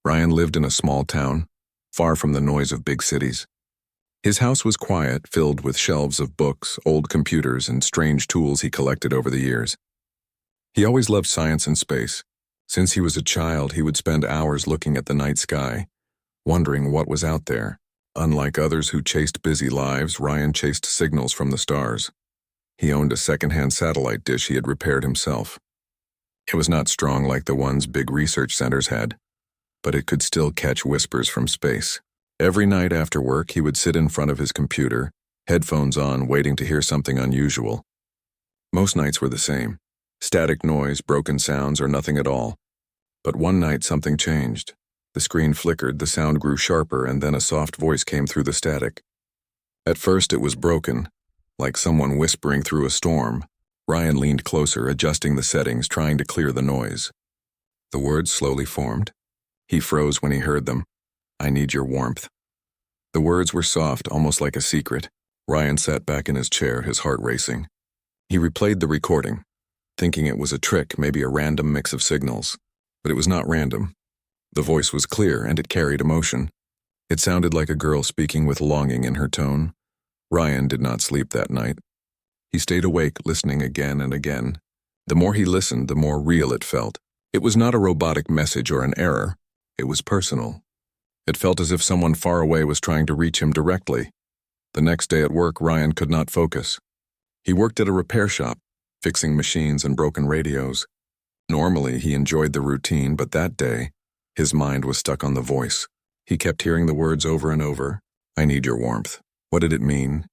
Ryan lived in a small town, far from the noise of big cities. His house was quiet, filled with shelves of books, old computers, and strange tools he collected over the years. He always loved science and space. Since he was a child, he would spend hours looking at the night sky, wondering what was out there. Unlike others who chased busy lives, Ryan chased signals from the stars. He owned a second-hand satellite dish he had repaired himself. It was not strong like the ones big research centers had, but it could still catch whispers from space. Every night after work, he would sit in front of his computer, headphones on, waiting to hear something unusual. Most nights were the same. Static noise, broken sounds, or nothing at all. But one night something changed. The screen flickered, the sound grew sharper, and then a soft voice came through the static. At first it was broken, like someone whispering through a storm. Ryan leaned closer, adjusting the settings, trying to clear the noise. The words slowly formed. He froze when he heard them. "I need your warmth." The words were soft, almost like a secret. Ryan sat back in his chair, his heart racing. He replayed the recording, thinking it was a trick, maybe a random mix of signals. But it was not random. The voice was clear, and it carried emotion. It sounded like a girl speaking with longing in her tone. Ryan did not sleep that night. He stayed awake, listening again and again. The more he listened, the more real it felt. It was not a robotic message or an error. It was personal. It felt as if someone far away was trying to reach him directly. The next day at work, Ryan could not focus. He worked at a repair shop, fixing machines and broken radios. Normally, he enjoyed the routine, but that day, his mind was stuck on the voice. He kept hearing the words over and over. "I need your warmth." What did it mean?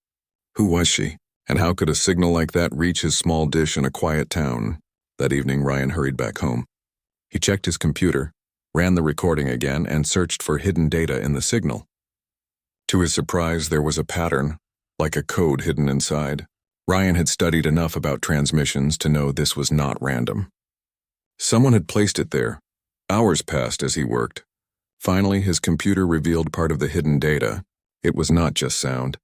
Who was she? And how could a signal like that reach his small dish in a quiet town? That evening, Ryan hurried back home. He checked his computer, ran the recording again, and searched for hidden data in the signal. To his surprise, there was a pattern, like a code hidden inside. Ryan had studied enough about transmissions to know this was not random. Someone had placed it there. Hours passed as he worked. Finally, his computer revealed part of the hidden data. It was not just sound.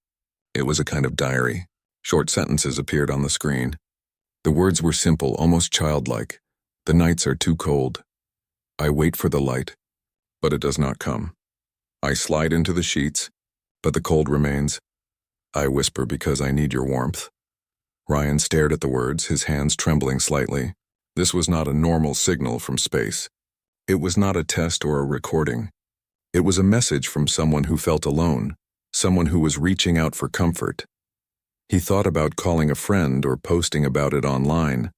It was a kind of diary. Short sentences appeared on the screen. The words were simple, almost childlike. "The nights are too cold. I wait for the light, but it does not come. I slide into the sheets, but the cold remains. I whisper because I need your warmth." Ryan stared at the words, his hands trembling slightly. This was not a normal signal from space. It was not a test or a recording. It was a message from someone who felt alone, someone who was reaching out for comfort. He thought about calling a friend or posting about it online,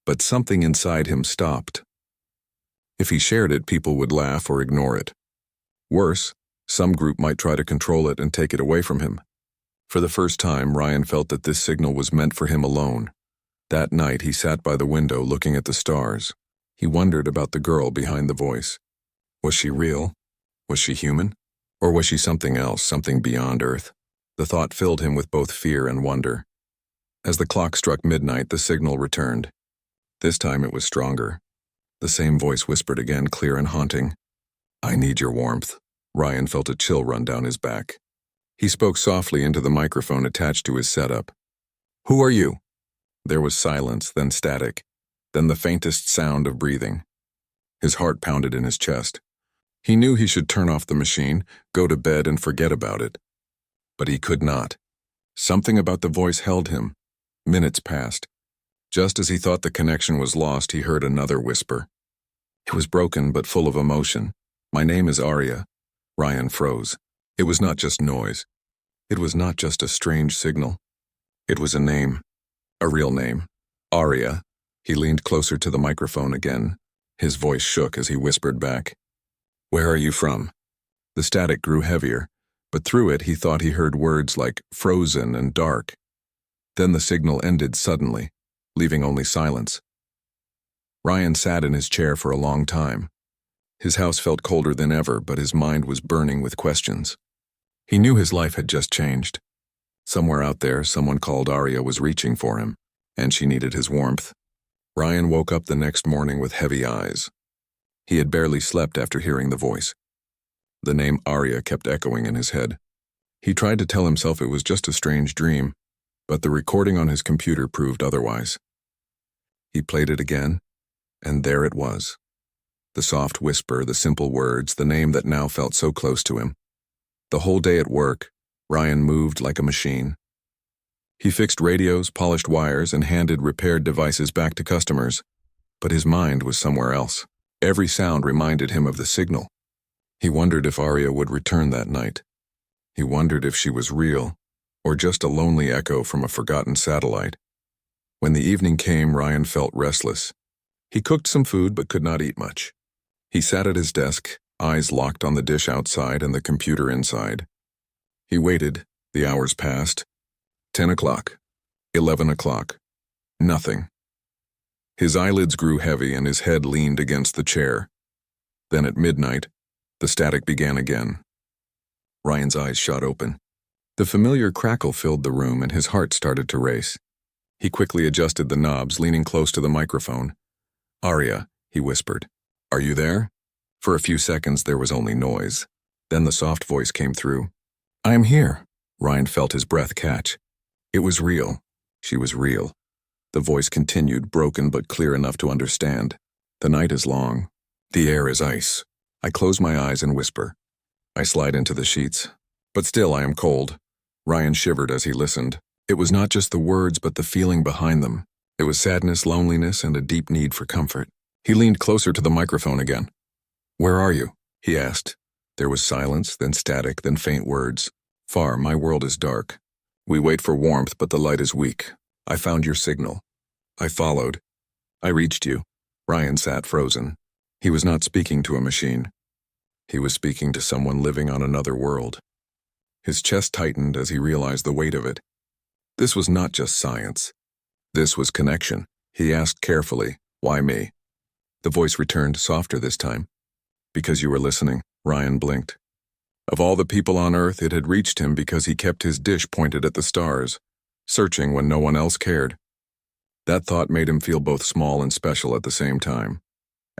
but something inside him stopped. If he shared it, people would laugh or ignore it. Worse, some group might try to control it and take it away from him. For the first time, Ryan felt that this signal was meant for him alone. That night, he sat by the window looking at the stars. He wondered about the girl behind the voice. Was she real? Was she human? Or was she something else, something beyond Earth? The thought filled him with both fear and wonder. As the clock struck midnight, the signal returned. This time it was stronger. The same voice whispered again, clear and haunting. "I need your warmth." Ryan felt a chill run down his back. He spoke softly into the microphone attached to his setup. "Who are you?" There was silence, then static, then the faintest sound of breathing. His heart pounded in his chest. He knew he should turn off the machine, go to bed, and forget about it. But he could not. Something about the voice held him. Minutes passed. Just as he thought the connection was lost, he heard another whisper. It was broken but full of emotion. "My name is Arya." Ryan froze. It was not just noise. It was not just a strange signal. It was a name. A real name. Arya. He leaned closer to the microphone again. His voice shook as he whispered back. "Where are you from?" The static grew heavier, but through it he thought he heard words like frozen and dark. Then the signal ended suddenly, leaving only silence. Ryan sat in his chair for a long time. His house felt colder than ever, but his mind was burning with questions. He knew his life had just changed. Somewhere out there, someone called Arya was reaching for him, and she needed his warmth. Ryan woke up the next morning with heavy eyes. He had barely slept after hearing the voice. The name Arya kept echoing in his head. He tried to tell himself it was just a strange dream, but the recording on his computer proved otherwise. He played it again, and there it was. The soft whisper, the simple words, the name that now felt so close to him. The whole day at work, Ryan moved like a machine. He fixed radios, polished wires, and handed repaired devices back to customers. But his mind was somewhere else. Every sound reminded him of the signal. He wondered if Arya would return that night. He wondered if she was real, or just a lonely echo from a forgotten satellite. When the evening came, Ryan felt restless. He cooked some food but could not eat much. He sat at his desk, eyes locked on the dish outside and the computer inside. He waited. The hours passed. 10 o'clock. 11 o'clock. Nothing. His eyelids grew heavy and his head leaned against the chair. Then at midnight, the static began again. Ryan's eyes shot open. The familiar crackle filled the room and his heart started to race. He quickly adjusted the knobs, leaning close to the microphone. "Arya," he whispered. "Are you there?" For a few seconds there was only noise. Then the soft voice came through. "I am here." Ryan felt his breath catch. It was real. She was real. The voice continued, broken but clear enough to understand. "The night is long. The air is ice. I close my eyes and whisper. I slide into the sheets. But still I am cold." Ryan shivered as he listened. It was not just the words but the feeling behind them. It was sadness, loneliness, and a deep need for comfort. He leaned closer to the microphone again. "Where are you?" he asked. There was silence, then static, then faint words. "Far, my world is dark. We wait for warmth, but the light is weak. I found your signal. I followed. I reached you." Ryan sat frozen. He was not speaking to a machine. He was speaking to someone living on another world. His chest tightened as he realized the weight of it. This was not just science. This was connection. He asked carefully, "Why me?" The voice returned, softer this time. "Because you were listening." Ryan blinked. Of all the people on Earth, it had reached him because he kept his dish pointed at the stars, searching when no one else cared. That thought made him feel both small and special at the same time.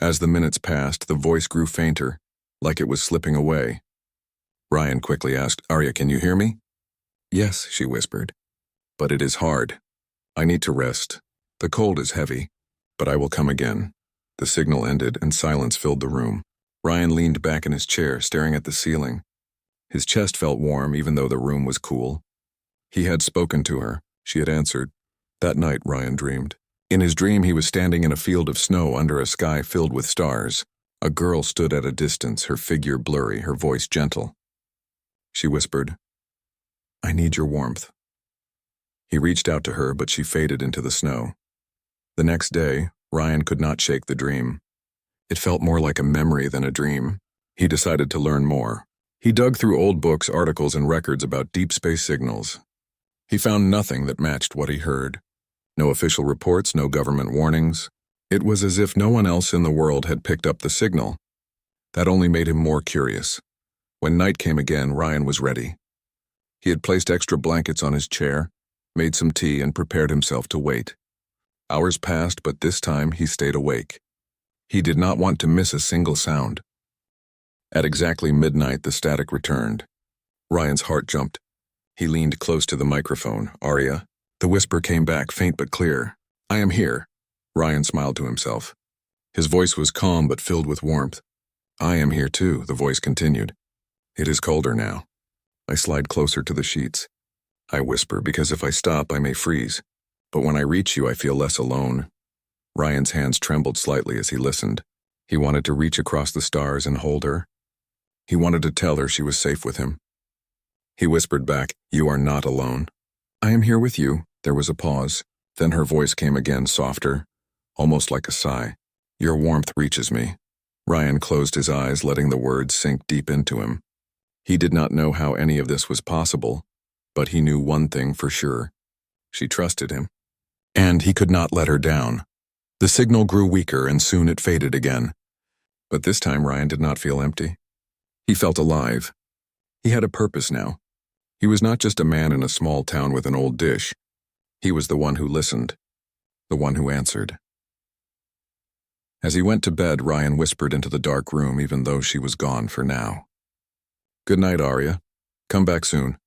As the minutes passed, the voice grew fainter, like it was slipping away. Ryan quickly asked, "Arya, can you hear me?" "Yes," she whispered. "But it is hard. I need to rest. The cold is heavy, but I will come again." The signal ended and silence filled the room. Ryan leaned back in his chair, staring at the ceiling. His chest felt warm even though the room was cool. He had spoken to her. She had answered. That night, Ryan dreamed. In his dream, he was standing in a field of snow under a sky filled with stars. A girl stood at a distance, her figure blurry, her voice gentle. She whispered, "I need your warmth." He reached out to her, but she faded into the snow. The next day, Ryan could not shake the dream. It felt more like a memory than a dream. He decided to learn more. He dug through old books, articles, and records about deep space signals. He found nothing that matched what he heard. No official reports, no government warnings. It was as if no one else in the world had picked up the signal. That only made him more curious. When night came again, Ryan was ready. He had placed extra blankets on his chair, made some tea, and prepared himself to wait. Hours passed, but this time he stayed awake. He did not want to miss a single sound. At exactly midnight, the static returned. Ryan's heart jumped. He leaned close to the microphone. "Arya?" The whisper came back, faint but clear. "I am here." Ryan smiled to himself. His voice was calm but filled with warmth. "I am here too," the voice continued. "It is colder now." I slide closer to the sheets. I whisper because if I stop, I may freeze. But when I reach you, I feel less alone. Ryan's hands trembled slightly as he listened. He wanted to reach across the stars and hold her. He wanted to tell her she was safe with him. He whispered back, "You are not alone." "I am here with you." There was a pause. Then her voice came again, softer, almost like a sigh. "Your warmth reaches me." Ryan closed his eyes, letting the words sink deep into him. He did not know how any of this was possible, but he knew one thing for sure. She trusted him. And he could not let her down. The signal grew weaker and soon it faded again. But this time Ryan did not feel empty. He felt alive. He had a purpose now. He was not just a man in a small town with an old dish. He was the one who listened, the one who answered. As he went to bed, Ryan whispered into the dark room even though she was gone for now. "Good night, Arya. Come back soon."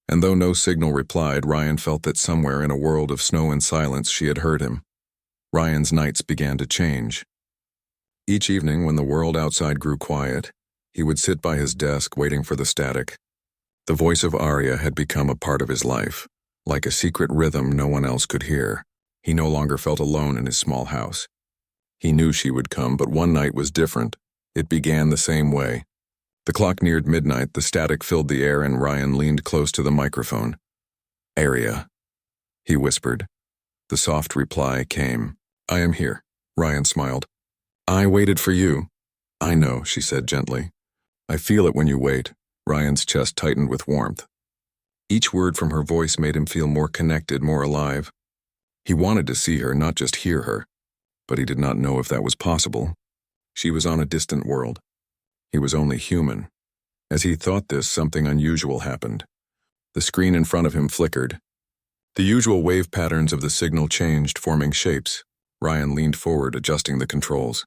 And though no signal replied, Ryan felt that somewhere in a world of snow and silence she had heard him. Ryan's nights began to change. Each evening, when the world outside grew quiet, he would sit by his desk waiting for the static. The voice of Arya had become a part of his life, like a secret rhythm no one else could hear. He no longer felt alone in his small house. He knew she would come, but one night was different. It began the same way. The clock neared midnight, the static filled the air, and Ryan leaned close to the microphone. "Arya," he whispered. The soft reply came. "I am here," Ryan smiled. "I waited for you." "I know," she said gently. "I feel it when you wait." Ryan's chest tightened with warmth. Each word from her voice made him feel more connected, more alive. He wanted to see her, not just hear her, but he did not know if that was possible. She was on a distant world. He was only human. As he thought this, something unusual happened. The screen in front of him flickered. The usual wave patterns of the signal changed, forming shapes. Ryan leaned forward, adjusting the controls.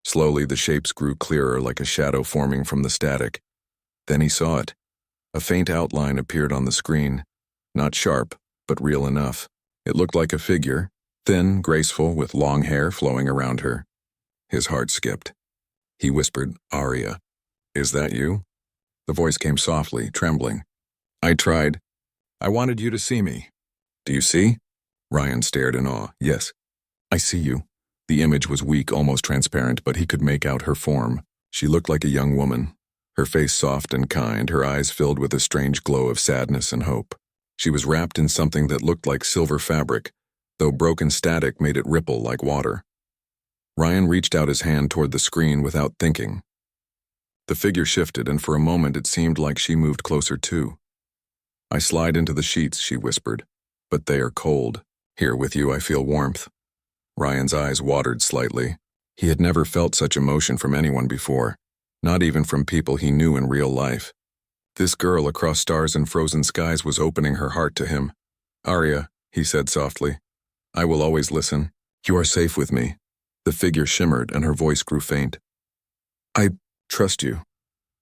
Slowly, the shapes grew clearer, like a shadow forming from the static. Then he saw it. A faint outline appeared on the screen. Not sharp, but real enough. It looked like a figure, thin, graceful, with long hair flowing around her. His heart skipped. He whispered, "Arya, is that you?" The voice came softly, trembling. "I tried. I wanted you to see me." "Do you see?" Ryan stared in awe. "Yes, I see you." The image was weak, almost transparent, but he could make out her form. She looked like a young woman, her face soft and kind, her eyes filled with a strange glow of sadness and hope. She was wrapped in something that looked like silver fabric, though broken static made it ripple like water. Ryan reached out his hand toward the screen without thinking. The figure shifted, and for a moment it seemed like she moved closer too. "I slide into the sheets," she whispered, "but they are cold. Here with you I feel warmth." Ryan's eyes watered slightly. He had never felt such emotion from anyone before, not even from people he knew in real life. This girl across stars and frozen skies was opening her heart to him. "Arya," he said softly, "I will always listen. You are safe with me." The figure shimmered and her voice grew faint. "I trust you."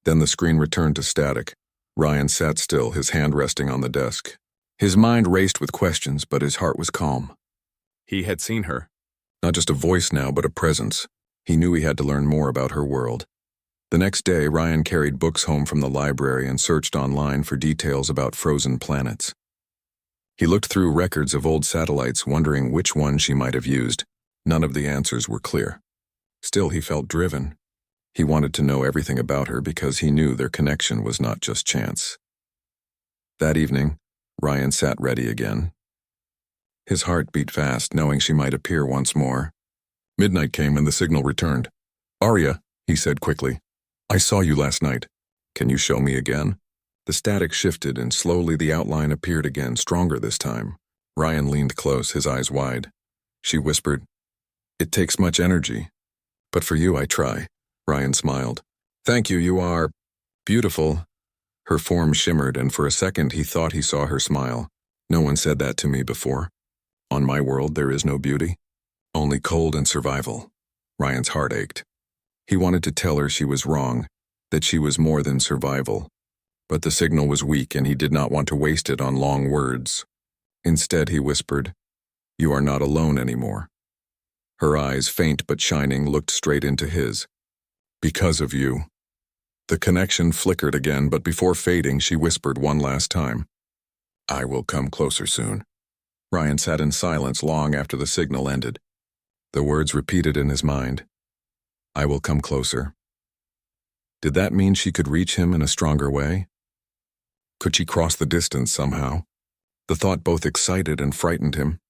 Then the screen returned to static. Ryan sat still, his hand resting on the desk. His mind raced with questions, but his heart was calm. He had seen her. Not just a voice now, but a presence. He knew he had to learn more about her world. The next day, Ryan carried books home from the library and searched online for details about frozen planets. He looked through records of old satellites, wondering which one she might have used. None of the answers were clear. Still, he felt driven. He wanted to know everything about her because he knew their connection was not just chance. That evening, Ryan sat ready again. His heart beat fast, knowing she might appear once more. Midnight came and the signal returned. "Arya," he said quickly, "I saw you last night. Can you show me again?" The static shifted and slowly the outline appeared again, stronger this time. Ryan leaned close, his eyes wide. She whispered, "It takes much energy. But for you I try." Ryan smiled. "Thank you, you are beautiful." Her form shimmered, and for a second he thought he saw her smile. "No one said that to me before. On my world there is no beauty, only cold and survival." Ryan's heart ached. He wanted to tell her she was wrong, that she was more than survival. But the signal was weak and he did not want to waste it on long words. Instead he whispered, "You are not alone anymore." Her eyes, faint but shining, looked straight into his. "Because of you." The connection flickered again, but before fading she whispered one last time, "I will come closer soon." Ryan sat in silence long after the signal ended. The words repeated in his mind. "I will come closer." Did that mean she could reach him in a stronger way? Could she cross the distance somehow? The thought both excited and frightened him.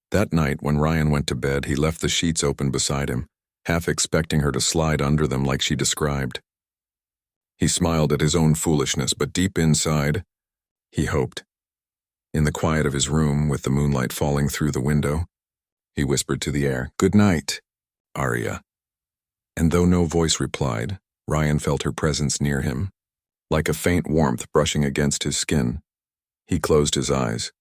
That night, when Ryan went to bed, he left the sheets open beside him, half expecting her to slide under them like she described. He smiled at his own foolishness, but deep inside, he hoped. In the quiet of his room, with the moonlight falling through the window, he whispered to the air, "Good night, Arya." And though no voice replied, Ryan felt her presence near him, like a faint warmth brushing against his skin. He closed his eyes,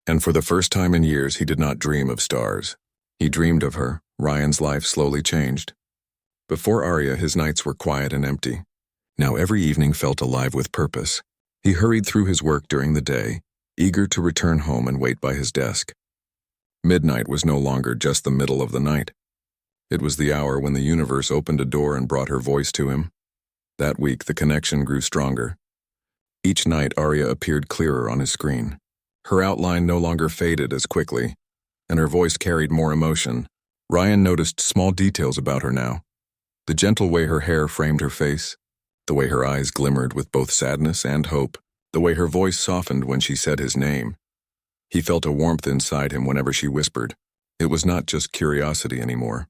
and for the first time in years he did not dream of stars. He dreamed of her. Ryan's life slowly changed. Before Arya, his nights were quiet and empty. Now every evening felt alive with purpose. He hurried through his work during the day, eager to return home and wait by his desk. Midnight was no longer just the middle of the night. It was the hour when the universe opened a door and brought her voice to him. That week, the connection grew stronger. Each night, Arya appeared clearer on his screen. Her outline no longer faded as quickly, and her voice carried more emotion. Ryan noticed small details about her now. The gentle way her hair framed her face, the way her eyes glimmered with both sadness and hope, the way her voice softened when she said his name. He felt a warmth inside him whenever she whispered. It was not just curiosity anymore.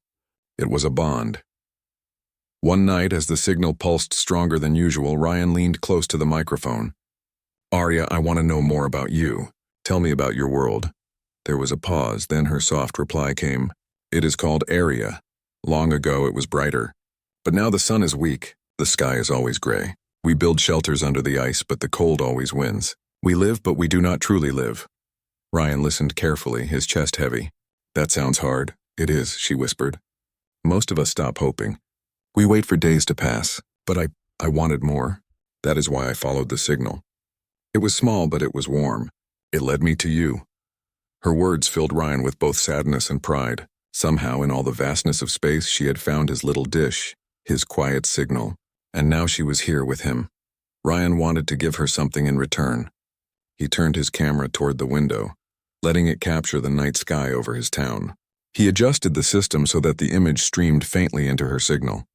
It was a bond. One night, as the signal pulsed stronger than usual, Ryan leaned close to the microphone. "Arya, I want to know more about you. Tell me about your world." There was a pause, then her soft reply came. "It is called Area. Long ago it was brighter. But now the sun is weak. The sky is always gray. We build shelters under the ice, but the cold always wins. We live, but we do not truly live." Ryan listened carefully, his chest heavy. "That sounds hard." "It is," she whispered. "Most of us stop hoping. We wait for days to pass, but I wanted more. That is why I followed the signal. It was small, but it was warm. It led me to you." Her words filled Ryan with both sadness and pride. Somehow, in all the vastness of space, she had found his little dish, his quiet signal, and now she was here with him. Ryan wanted to give her something in return. He turned his camera toward the window, letting it capture the night sky over his town. He adjusted the system so that the image streamed faintly into her signal.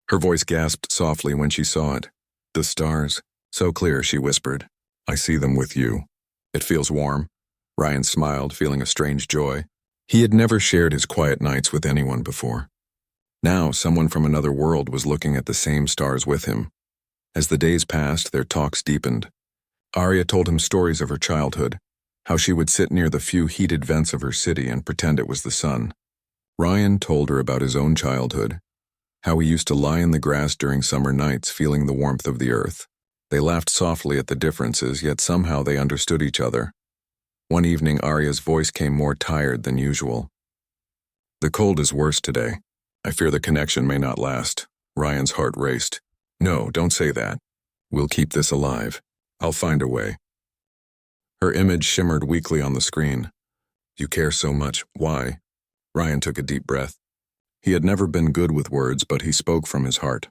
Her voice gasped softly when she saw it. "The stars, so clear," she whispered. "I see them with you. It feels warm." Ryan smiled, feeling a strange joy. He had never shared his quiet nights with anyone before. Now, someone from another world was looking at the same stars with him. As the days passed, their talks deepened. Arya told him stories of her childhood, how she would sit near the few heated vents of her city and pretend it was the sun. Ryan told her about his own childhood, how he used to lie in the grass during summer nights, feeling the warmth of the earth. They laughed softly at the differences, yet somehow they understood each other. One evening, Arya's voice came more tired than usual. "The cold is worse today. I fear the connection may not last." Ryan's heart raced. "No, don't say that. We'll keep this alive. I'll find a way." Her image shimmered weakly on the screen. "You care so much. Why?" Ryan took a deep breath. He had never been good with words, but he spoke from his heart.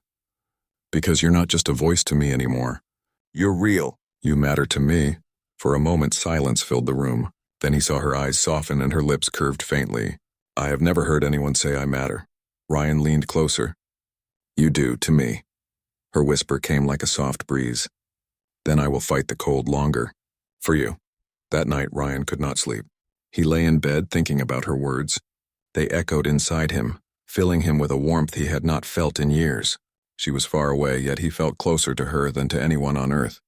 "Because you're not just a voice to me anymore. You're real. You matter to me." For a moment, silence filled the room. Then he saw her eyes soften and her lips curved faintly. "I have never heard anyone say I matter." Ryan leaned closer. "You do, to me." Her whisper came like a soft breeze. "Then I will fight the cold longer. For you." That night, Ryan could not sleep. He lay in bed thinking about her words. They echoed inside him, filling him with a warmth he had not felt in years. She was far away, yet he felt closer to her than to anyone on earth.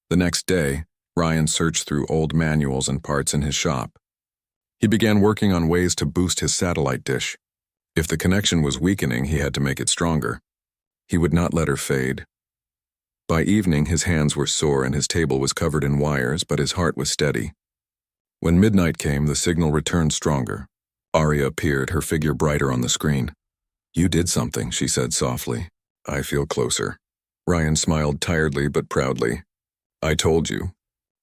The next day, Ryan searched through old manuals and parts in his shop. He began working on ways to boost his satellite dish. If the connection was weakening, he had to make it stronger. He would not let her fade. By evening, his hands were sore and his table was covered in wires, but his heart was steady. When midnight came, the signal returned stronger. Arya appeared, her figure brighter on the screen. "You did something," she said softly. "I feel closer." Ryan smiled tiredly but proudly. "I told you.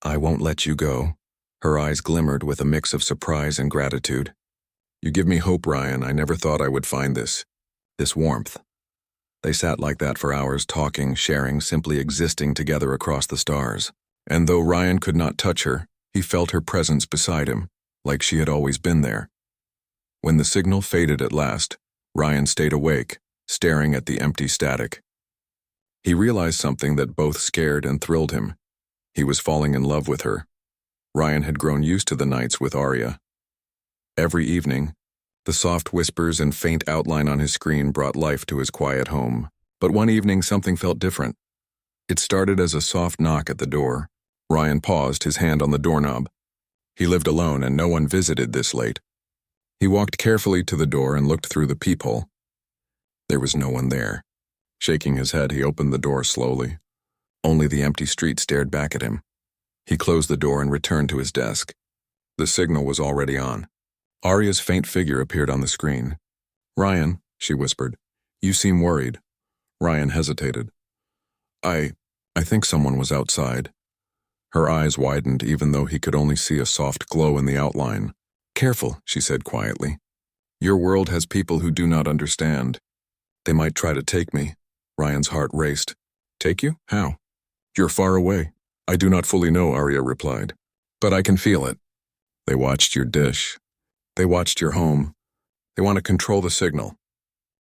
I won't let you go." Her eyes glimmered with a mix of surprise and gratitude. "You give me hope, Ryan. I never thought I would find this warmth." They sat like that for hours, talking, sharing, simply existing together across the stars. And though Ryan could not touch her, he felt her presence beside him, like she had always been there. When the signal faded at last, Ryan stayed awake, staring at the empty static. He realized something that both scared and thrilled him. He was falling in love with her. Ryan had grown used to the nights with Arya. Every evening, the soft whispers and faint outline on his screen brought life to his quiet home. But one evening, something felt different. It started as a soft knock at the door. Ryan paused, his hand on the doorknob. He lived alone, and no one visited this late. He walked carefully to the door and looked through the peephole. There was no one there. Shaking his head, he opened the door slowly. Only the empty street stared back at him. He closed the door and returned to his desk. The signal was already on. Arya's faint figure appeared on the screen. "Ryan," she whispered, "you seem worried." Ryan hesitated. I think someone was outside." Her eyes widened, even though he could only see a soft glow in the outline. "Careful," she said quietly. Your world has people who do not understand. They might try to take me. Ryan's heart raced. Take you? How? You're far away. I do not fully know, Arya replied. But I can feel it. They watched your dish. They watched your home. They want to control the signal.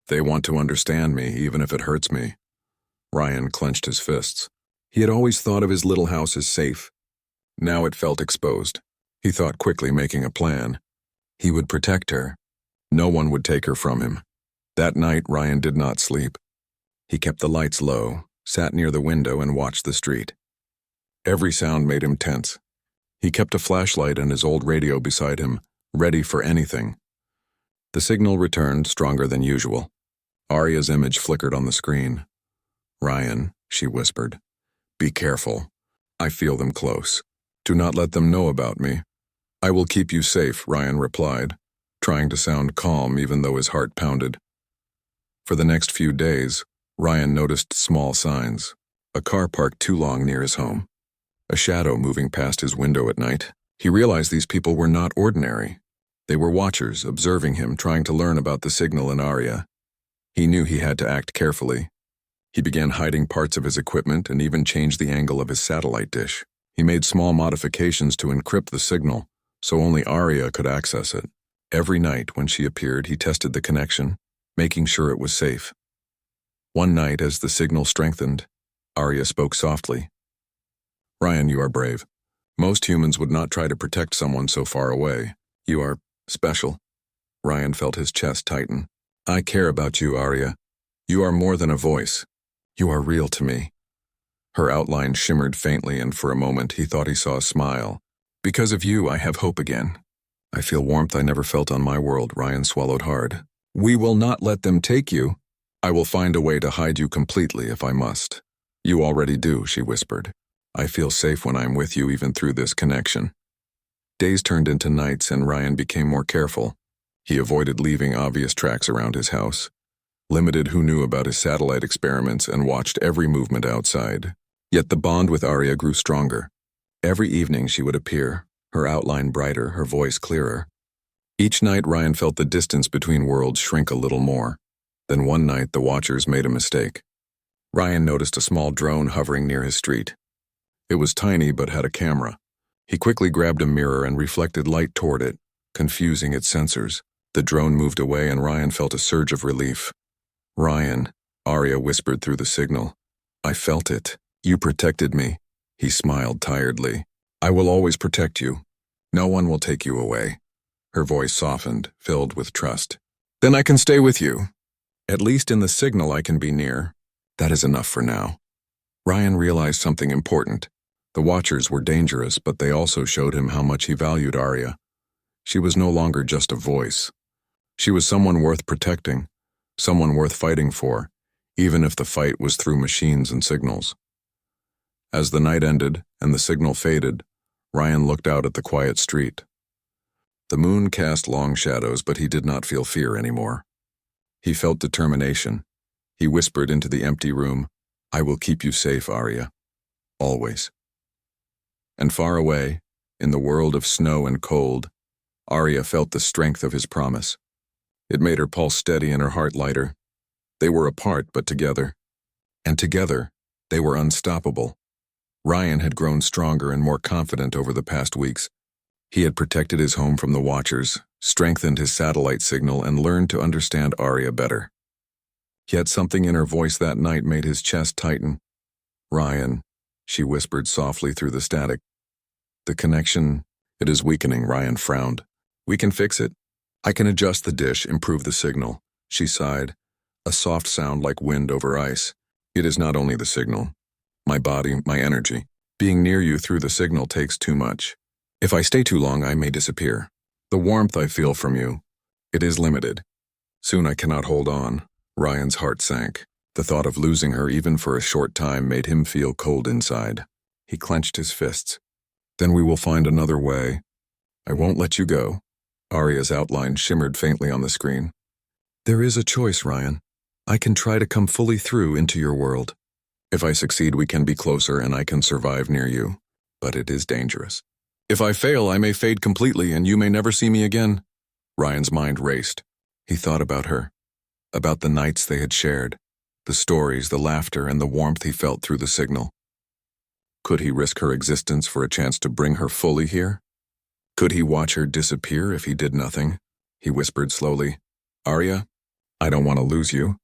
They want to understand me, even if it hurts me. Ryan clenched his fists. He had always thought of his little house as safe. Now it felt exposed. He thought quickly, making a plan. He would protect her. No one would take her from him. That night, Ryan did not sleep. He kept the lights low, sat near the window, and watched the street. Every sound made him tense. He kept a flashlight and his old radio beside him, ready for anything. The signal returned, stronger than usual. Arya's image flickered on the screen. Ryan, she whispered, be careful. I feel them close. Do not let them know about me. I will keep you safe, Ryan replied, trying to sound calm even though his heart pounded. For the next few days, Ryan noticed small signs. A car parked too long near his home. A shadow moving past his window at night. He realized these people were not ordinary. They were watchers, observing him, trying to learn about the signal in Arya. He knew he had to act carefully. He began hiding parts of his equipment and even changed the angle of his satellite dish. He made small modifications to encrypt the signal, so only Arya could access it. Every night when she appeared, he tested the connection, making sure it was safe. One night, as the signal strengthened, Arya spoke softly. Ryan, you are brave. Most humans would not try to protect someone so far away. You are special. Ryan felt his chest tighten. I care about you, Arya. You are more than a voice. You are real to me. Her outline shimmered faintly, and for a moment he thought he saw a smile. Because of you, I have hope again. I feel warmth I never felt on my world, Ryan swallowed hard. We will not let them take you. I will find a way to hide you completely if I must. You already do, she whispered. I feel safe when I'm with you, even through this connection. Days turned into nights and Ryan became more careful. He avoided leaving obvious tracks around his house, limited who knew about his satellite experiments, and watched every movement outside. Yet the bond with Arya grew stronger. Every evening she would appear, her outline brighter, her voice clearer. Each night Ryan felt the distance between worlds shrink a little more. Then one night the watchers made a mistake. Ryan noticed a small drone hovering near his street. It was tiny but had a camera. He quickly grabbed a mirror and reflected light toward it, confusing its sensors. The drone moved away and Ryan felt a surge of relief. Ryan, Arya whispered through the signal. I felt it. You protected me. He smiled tiredly. I will always protect you. No one will take you away. Her voice softened, filled with trust. Then I can stay with you. At least in the signal I can be near. That is enough for now. Ryan realized something important. The Watchers were dangerous, but they also showed him how much he valued Arya. She was no longer just a voice. She was someone worth protecting, someone worth fighting for, even if the fight was through machines and signals. As the night ended and the signal faded, Ryan looked out at the quiet street. The moon cast long shadows, but he did not feel fear anymore. He felt determination. He whispered into the empty room, I will keep you safe, Arya. Always. And far away, in the world of snow and cold, Arya felt the strength of his promise. It made her pulse steady and her heart lighter. They were apart, but together. And together, they were unstoppable. Ryan had grown stronger and more confident over the past weeks. He had protected his home from the Watchers, strengthened his satellite signal, and learned to understand Arya better. Yet something in her voice that night made his chest tighten. Ryan, she whispered softly through the static. The connection, it is weakening, Ryan frowned. We can fix it. I can adjust the dish, improve the signal. She sighed, a soft sound like wind over ice. It is not only the signal. My body, my energy. Being near you through the signal takes too much. If I stay too long, I may disappear. The warmth I feel from you, it is limited. Soon I cannot hold on. Ryan's heart sank. The thought of losing her even for a short time made him feel cold inside. He clenched his fists. Then we will find another way. I won't let you go. Arya's outline shimmered faintly on the screen. There is a choice, Ryan. I can try to come fully through into your world. If I succeed, we can be closer and I can survive near you. But it is dangerous. If I fail, I may fade completely and you may never see me again. Ryan's mind raced. He thought about her, about the nights they had shared, the stories, the laughter, and the warmth he felt through the signal. Could he risk her existence for a chance to bring her fully here? Could he watch her disappear if he did nothing? He whispered slowly, "Arya, I don't want to lose you,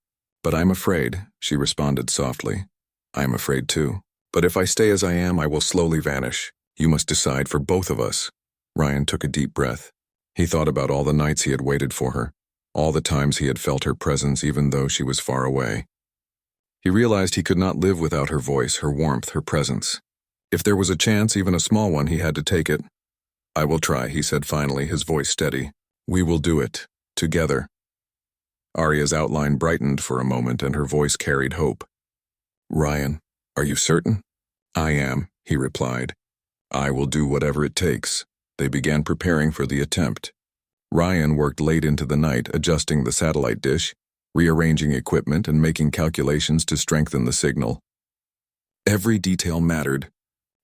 but I'm afraid," she responded softly. "I'm afraid too. But if I stay as I am, I will slowly vanish. You must decide for both of us." Ryan took a deep breath. He thought about all the nights he had waited for her, all the times he had felt her presence even though she was far away. He realized he could not live without her voice, her warmth, her presence. If there was a chance, even a small one, he had to take it. "I will try," he said finally, his voice steady. "We will do it. Together." Arya's outline brightened for a moment and her voice carried hope. "Ryan, are you certain?" "I am," he replied. "I will do whatever it takes." They began preparing for the attempt. Ryan worked late into the night, adjusting the satellite dish, rearranging equipment, and making calculations to strengthen the signal. Every detail mattered.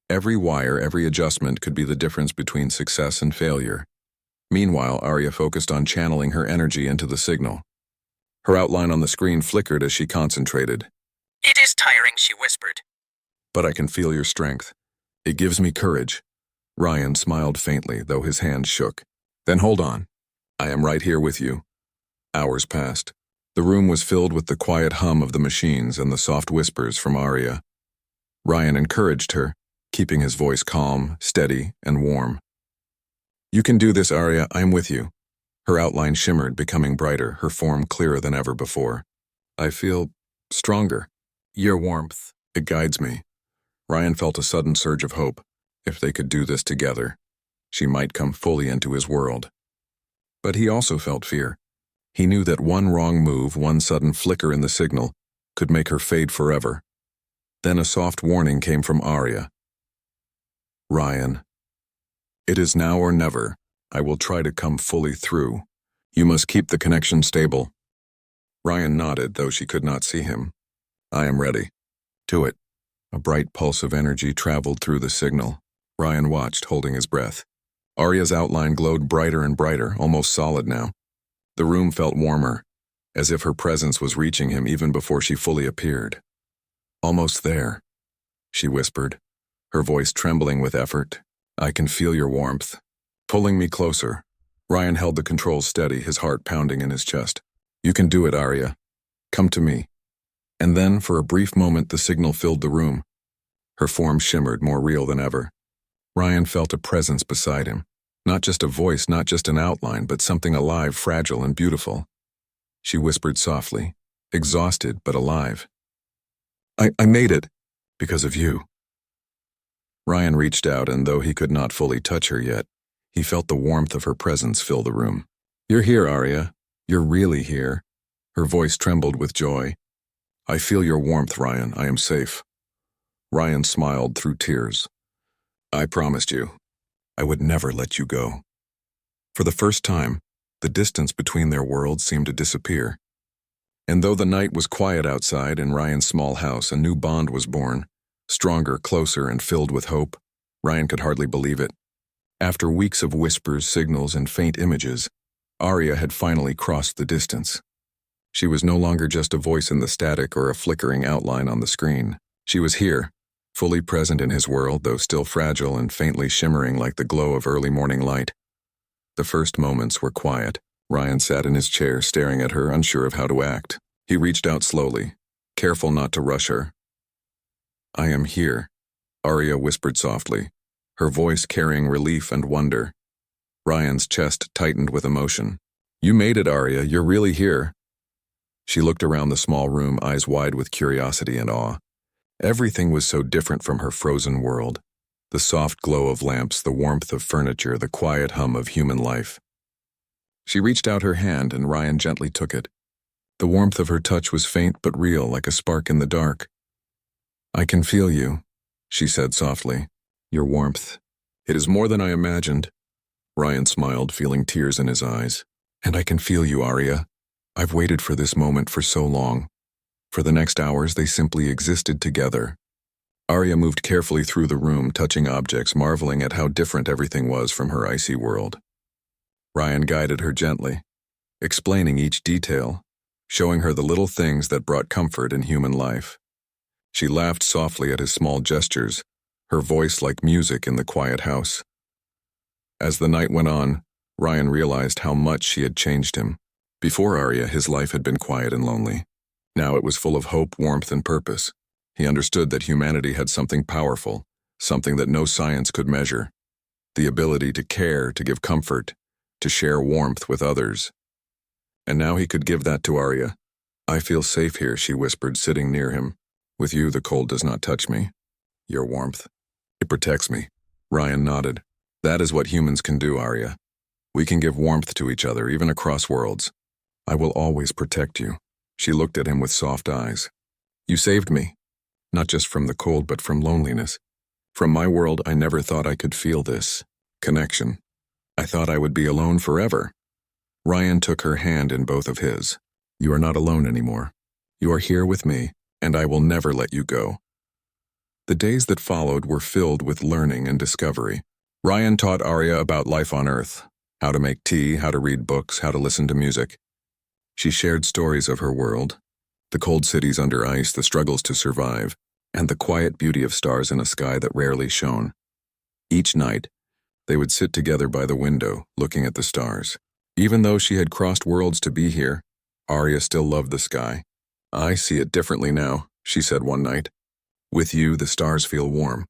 Every wire, every adjustment could be the difference between success and failure. Meanwhile, Arya focused on channeling her energy into the signal. Her outline on the screen flickered as she concentrated. "It is tiring," she whispered. "But I can feel your strength. It gives me courage." Ryan smiled faintly, though his hands shook. "Then hold on. I am right here with you." Hours passed. The room was filled with the quiet hum of the machines and the soft whispers from Arya. Ryan encouraged her, keeping his voice calm, steady, and warm. "You can do this, Arya. I am with you." Her outline shimmered, becoming brighter, her form clearer than ever before. "I feel stronger." "Your warmth. It guides me." Ryan felt a sudden surge of hope. If they could do this together, she might come fully into his world. But he also felt fear. He knew that one wrong move, one sudden flicker in the signal, could make her fade forever. Then a soft warning came from Arya. "Ryan, it is now or never. I will try to come fully through. You must keep the connection stable." Ryan nodded, though she could not see him. "I am ready." "Do it." A bright pulse of energy traveled through the signal. Ryan watched, holding his breath. Arya's outline glowed brighter and brighter, almost solid now. The room felt warmer, as if her presence was reaching him even before she fully appeared. "Almost there," she whispered, her voice trembling with effort. "I can feel your warmth, pulling me closer." Ryan held the controls steady, his heart pounding in his chest. "You can do it, Arya. Come to me." And then, for a brief moment, the signal filled the room. Her form shimmered, more real than ever. Ryan felt a presence beside him. Not just a voice, not just an outline, but something alive, fragile, and beautiful. She whispered softly, exhausted but alive. I made it. Because of you." Ryan reached out, and though he could not fully touch her yet, he felt the warmth of her presence fill the room. "You're here, Arya. You're really here." Her voice trembled with joy. "I feel your warmth, Ryan. I am safe." Ryan smiled through tears. "I promised you. I would never let you go." For the first time, the distance between their worlds seemed to disappear. And though the night was quiet outside in Ryan's small house, a new bond was born, stronger, closer, and filled with hope. Ryan could hardly believe it. After weeks of whispers, signals, and faint images, Arya had finally crossed the distance. She was no longer just a voice in the static or a flickering outline on the screen. She was here, fully present in his world, though still fragile and faintly shimmering like the glow of early morning light. The first moments were quiet. Ryan sat in his chair, staring at her, unsure of how to act. He reached out slowly, careful not to rush her. "I am here," Arya whispered softly, her voice carrying relief and wonder. Ryan's chest tightened with emotion. "You made it, Arya. You're really here." She looked around the small room, eyes wide with curiosity and awe. Everything was so different from her frozen world. The soft glow of lamps, the warmth of furniture, the quiet hum of human life. She reached out her hand, and Ryan gently took it. The warmth of her touch was faint but real, like a spark in the dark. "I can feel you," she said softly. "Your warmth. It is more than I imagined." Ryan smiled, feeling tears in his eyes. "And I can feel you, Arya. I've waited for this moment for so long." For the next hours, they simply existed together. Arya moved carefully through the room, touching objects, marveling at how different everything was from her icy world. Ryan guided her gently. explaining each detail, showing her the little things that brought comfort in human life. She laughed softly at his small gestures, her voice like music in the quiet house. As the night went on, Ryan realized how much she had changed him. Before Arya, his life had been quiet and lonely. Now it was full of hope, warmth, and purpose. He understood that humanity had something powerful, something that no science could measure. The ability to care, to give comfort, to share warmth with others. And now he could give that to Arya. "I feel safe here," she whispered, sitting near him. "With you, the cold does not touch me. Your warmth, it protects me." Ryan nodded. "That is what humans can do, Arya. We can give warmth to each other, even across worlds. I will always protect you." She looked at him with soft eyes. "You saved me, not just from the cold, but from loneliness. From my world, I never thought I could feel this connection. I thought I would be alone forever." Ryan took her hand in both of his. "You are not alone anymore. You are here with me, and I will never let you go." The days that followed were filled with learning and discovery. Ryan taught Arya about life on Earth, how to make tea, how to read books, how to listen to music. She shared stories of her world, the cold cities under ice, the struggles to survive, and the quiet beauty of stars in a sky that rarely shone. Each night, they would sit together by the window, looking at the stars. Even though she had crossed worlds to be here, Arya still loved the sky. "I see it differently now," she said one night. "With you, the stars feel warm.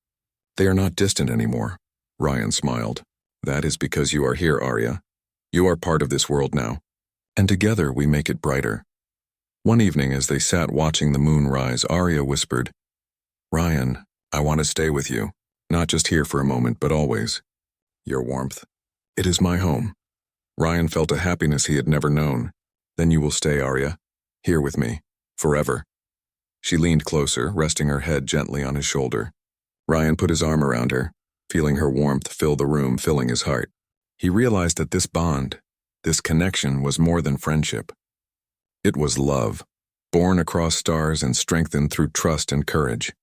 They are not distant anymore." Ryan smiled. "That is because you are here, Arya. You are part of this world now. And together we make it brighter." One evening, as they sat watching the moon rise, Arya whispered, "Ryan, I want to stay with you, not just here for a moment, but always. Your warmth, it is my home." Ryan felt a happiness he had never known. "Then you will stay, Arya, here with me, forever." She leaned closer, resting her head gently on his shoulder. Ryan put his arm around her, feeling her warmth fill the room, filling his heart. He realized that this bond, this connection, was more than friendship. It was love, born across stars and strengthened through trust and courage.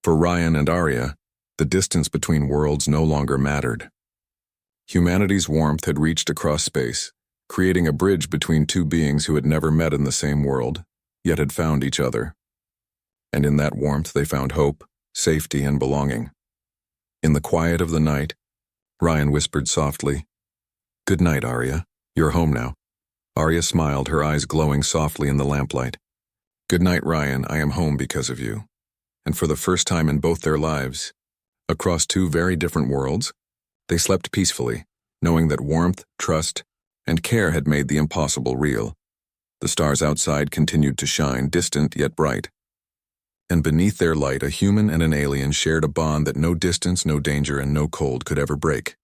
For Ryan and Arya, the distance between worlds no longer mattered. Humanity's warmth had reached across space, creating a bridge between two beings who had never met in the same world, yet had found each other. And in that warmth they found hope, safety, and belonging. In the quiet of the night, Ryan whispered softly, "Good night, Arya. You're home now." Arya smiled, her eyes glowing softly in the lamplight. "Good night, Ryan. I am home because of you." And for the first time in both their lives, across two very different worlds, they slept peacefully, knowing that warmth, trust, and care had made the impossible real. The stars outside continued to shine, distant yet bright. And beneath their light, a human and an alien shared a bond that no distance, no danger, and no cold could ever break.